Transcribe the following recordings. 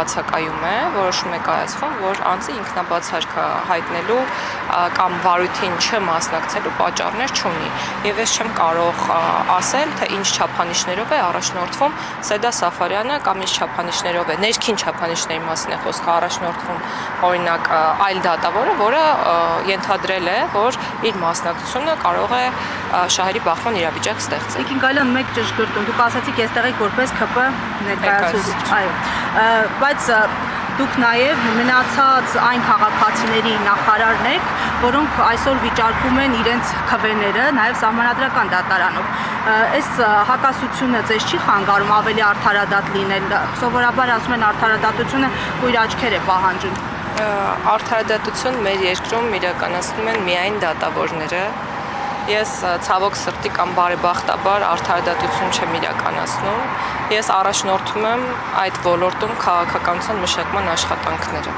բացակայում է, որոշում է կայացվում, որ անձը ինքնաբացարկ հայտնելու կամ վարույթին չմասնակցելու պատճառներ չունի։ Եվ ես չեմ կարող ասել, թե ինչ չափանիշներով է առաջնորդվում Սեդա Սաֆարյանը կամ ինչ չափանիշներով է, ներքին չափանիշների մասին է խոսքը առաջնորդվում օրինակ այլ դատավորը, որը ենթադրել է, որ իր մասնակցությունը կարող է շահերի բախման իրավիճակ ստեղծել։ Տիկին Գալյան, մեկ ճշգրտում, դուք ասացիք այստեղեք որպես ՔՊ ներկայացուցիչ, այո, բայց դուք նաև մնացած այն քաղաքացիների նախարարն եք, որոնք այսօր վիճարկում են իրենց քվեները, նաև սահմանադրական դատարանով։ Այս հակասությունը ձեզ չի խանգարում ավելի արդարադատ լինել։ Սովորաբար ասում են արդարադատությունը կույր աչքեր է պահանջում։ Արդարադատություն մեր երկրում իրականացնում են միայն դատավորները։ Ես ցավոք սրտի կամ բարեբախտաբար արդարադատություն չեմ իրականացնում։ Ես առաջնորդում եմ այդ ոլորտում քաղաքականության մշակման աշխատանքները։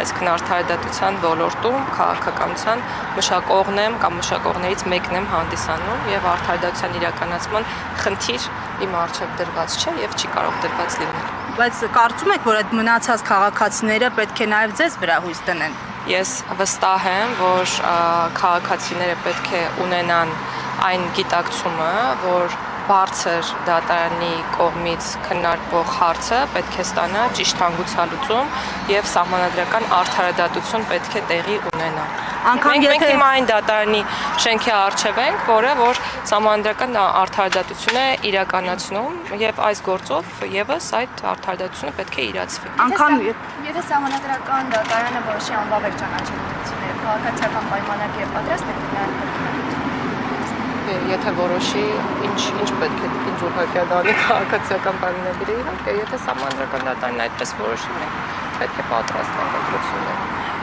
Այսինքն արդարադատության ոլորտում քաղաքականության մշակողն եմ կամ մշակողներից մեկն եմ հանդիսանում եւ արդարադատության իրականացման խնդիր իմ առջև դրված չէ եւ չի կարող դրված լինել։ Բայց կարծում եք, որ այդ մնացած քաղաքացիները պետք է նաև ձեզ վրա հույս դնեն։ Ես վստահ եմ, որ քաղաքացիները պետք է ունենան այն գիտակցումը, որ բարձր դատարանի կողմից քննարկվող հարցը պետք է ստանա ճիշտ հանգուցալուծում եւ սահմանադրական արդարադատություն պետք է տեղի ունենա։ Մենք հիմա այն դատարանի շենքի առջև ենք, որ սահմանադրական արդարադատություն է իրականացնում եւ այս գործով եւս այդ արդարադատությունը պետք է իրացվի։ Եթե սահմանադրական դատարանը որոշի անվավեր ճանաչելիությունները, քաղաքացիական պայմանագիրը պատրաստ է Եթե որոշի ինչ պետք է ինչ ուղղակի դառնի քաղաքացիական պայմանագիրը, իհարկե, եթե սահմանադրական դատարանն այդպես որոշի, մենք պետք է պատրաստ ենք ընտրությունները։